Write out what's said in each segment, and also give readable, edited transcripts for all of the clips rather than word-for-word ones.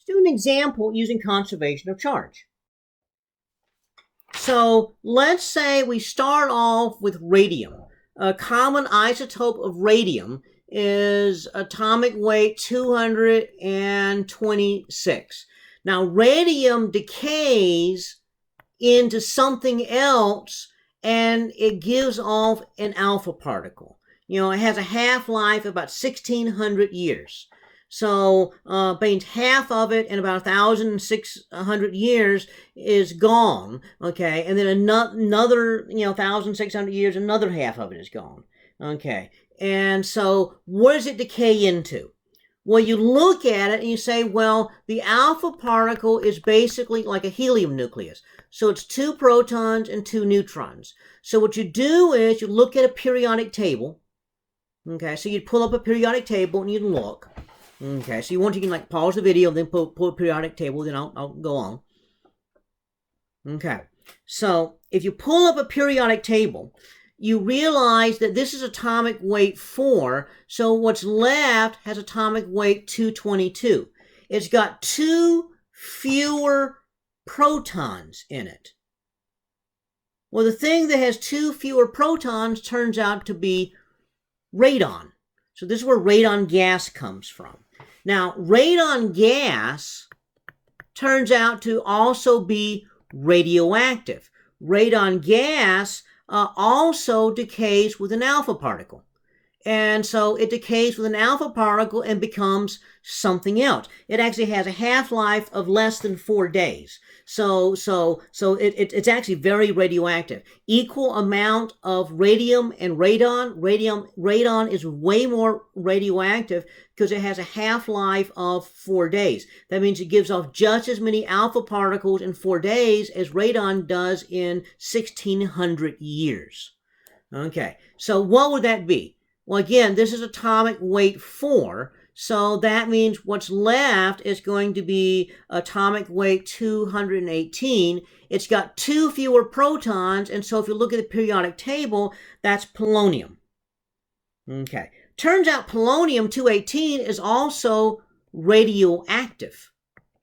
do an example using conservation of charge. So let's say we start off with radium. A common isotope of radium is atomic weight 226. Now, radium decays into something else and it gives off an alpha particle. You know, it has a half-life of about 1,600 years. So, means half of it in about 1,600 years is gone, okay? And then another 1,600 years, another half of it is gone, okay? And so, what does it decay into? Well, you look at it and you say, well, the alpha particle is basically like a helium nucleus. So it's 2 protons and 2 neutrons. So what you do is you look at a periodic table. Okay, so you'd pull up a periodic table and you'd look. Okay, so you can like pause the video, then pull a periodic table, then I'll go on. Okay, so if you pull up a periodic table, you realize that this is atomic weight 4, so what's left has atomic weight 222. It's got 2 fewer protons in it. Well, the thing that has 2 fewer protons turns out to be radon. So this is where radon gas comes from. Now, radon gas turns out to also be radioactive. Radon gas also decays with an alpha particle. And so it decays with an alpha particle and becomes something else. It actually has a half-life of less than 4 days. So it's actually very radioactive. Equal amount of radium and radon. Radon is way more radioactive because it has a half-life of 4 days. That means it gives off just as many alpha particles in 4 days as radon does in 1,600 years. Okay, so what would that be? Well, again, this is atomic weight 4, so that means what's left is going to be atomic weight 218. It's got 2 fewer protons, and so if you look at the periodic table, that's polonium. Okay. Turns out polonium-218 is also radioactive.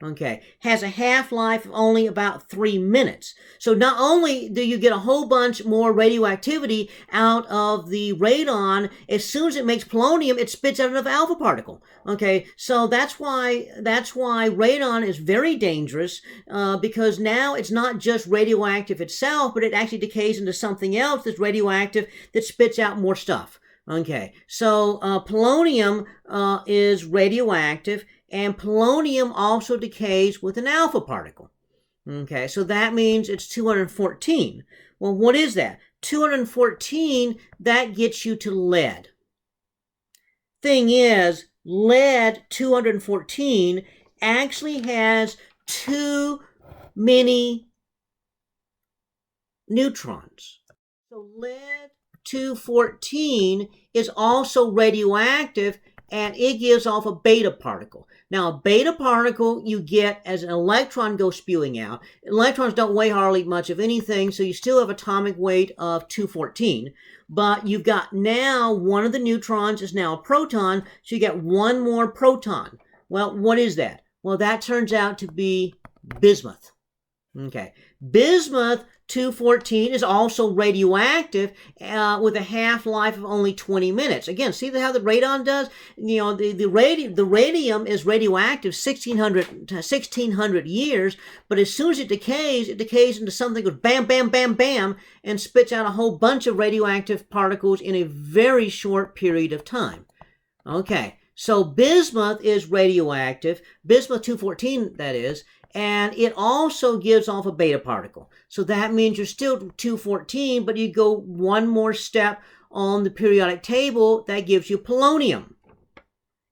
Okay, has a half-life of only about 3 minutes. So not only do you get a whole bunch more radioactivity out of the radon, as soon as it makes polonium, it spits out another alpha particle. Okay, so that's why radon is very dangerous, because now it's not just radioactive itself, but it actually decays into something else that's radioactive that spits out more stuff. Okay, so polonium is radioactive, and polonium also decays with an alpha particle. Okay, so that means it's 214. Well, what is that? 214, that gets you to lead. Thing is, lead 214 actually has too many neutrons. So lead 214 is also radioactive, and it gives off a beta particle. Now, a beta particle you get as an electron goes spewing out. Electrons don't weigh hardly much of anything, so you still have atomic weight of 214. But you've got now one of the neutrons is now a proton, so you get one more proton. Well, what is that? Well, that turns out to be bismuth. Okay, bismuth 214 is also radioactive with a half-life of only 20 minutes. Again, see how the radon does? You know, the radium is radioactive 1,600 years, but as soon as it decays into something that goes bam, bam, bam, bam, and spits out a whole bunch of radioactive particles in a very short period of time. Okay, so bismuth is radioactive, bismuth 214 that is, and it also gives off a beta particle. So that means you're still 214, but you go one more step on the periodic table, that gives you polonium.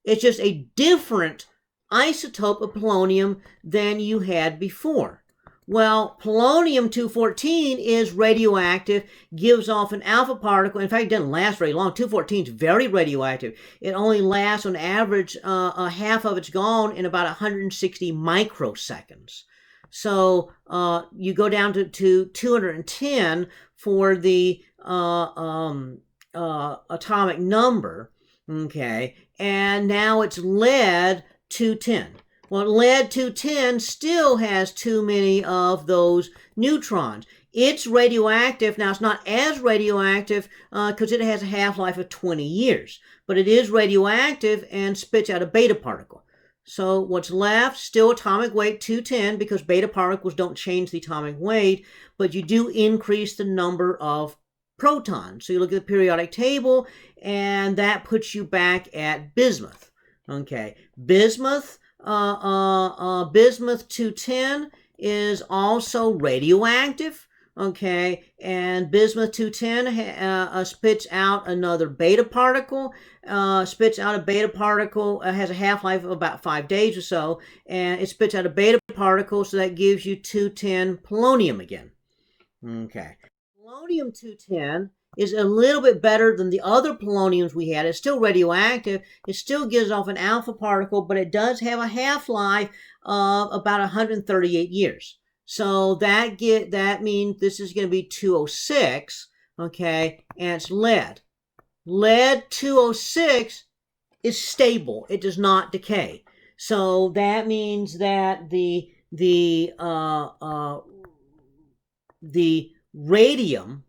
It's just a different isotope of polonium than you had before. Well, polonium-214 is radioactive, gives off an alpha particle. In fact, it doesn't last very long. 214 is very radioactive. It only lasts on average, half of it's gone in about 160 microseconds. So you go down to 210 for the atomic number, okay? And now it's lead 210. Well, lead-210 still has too many of those neutrons. It's radioactive. Now, it's not as radioactive because it has a half-life of 20 years, but it is radioactive and spits out a beta particle. So what's left, still atomic weight 210, because beta particles don't change the atomic weight, but you do increase the number of protons. So you look at the periodic table, and that puts you back at bismuth. Okay, bismuth 210 is also radioactive. Okay, and bismuth 210 spits out another beta particle, has a half-life of about 5 days or so, and it spits out a beta particle, so that gives you 210 polonium again. Okay, polonium 210 is a little bit better than the other poloniums we had. It's still radioactive. It still gives off an alpha particle, but it does have a half-life of about 138 years. So that means this is going to be 206, okay, and it's lead. Lead 206 is stable. It does not decay. So that means that the radium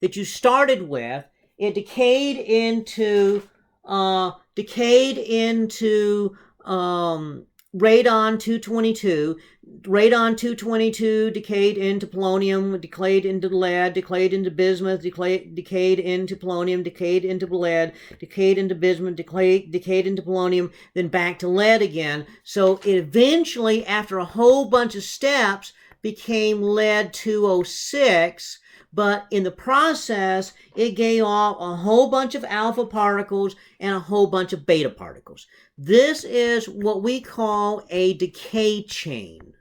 that you started with, it decayed into radon-222. Radon-222 decayed into polonium, decayed into lead, decayed into bismuth, decayed into polonium, decayed into lead, decayed into bismuth, decayed into polonium, then back to lead again. So it eventually, after a whole bunch of steps, became lead-206, but in the process, it gave off a whole bunch of alpha particles and a whole bunch of beta particles. This is what we call a decay chain.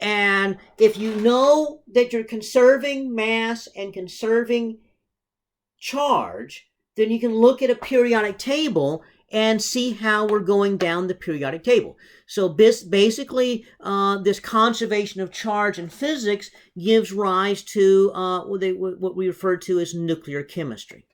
And if you know that you're conserving mass and conserving charge, then you can look at a periodic table and see how we're going down the periodic table. So basically, this conservation of charge in physics gives rise to what we refer to as nuclear chemistry.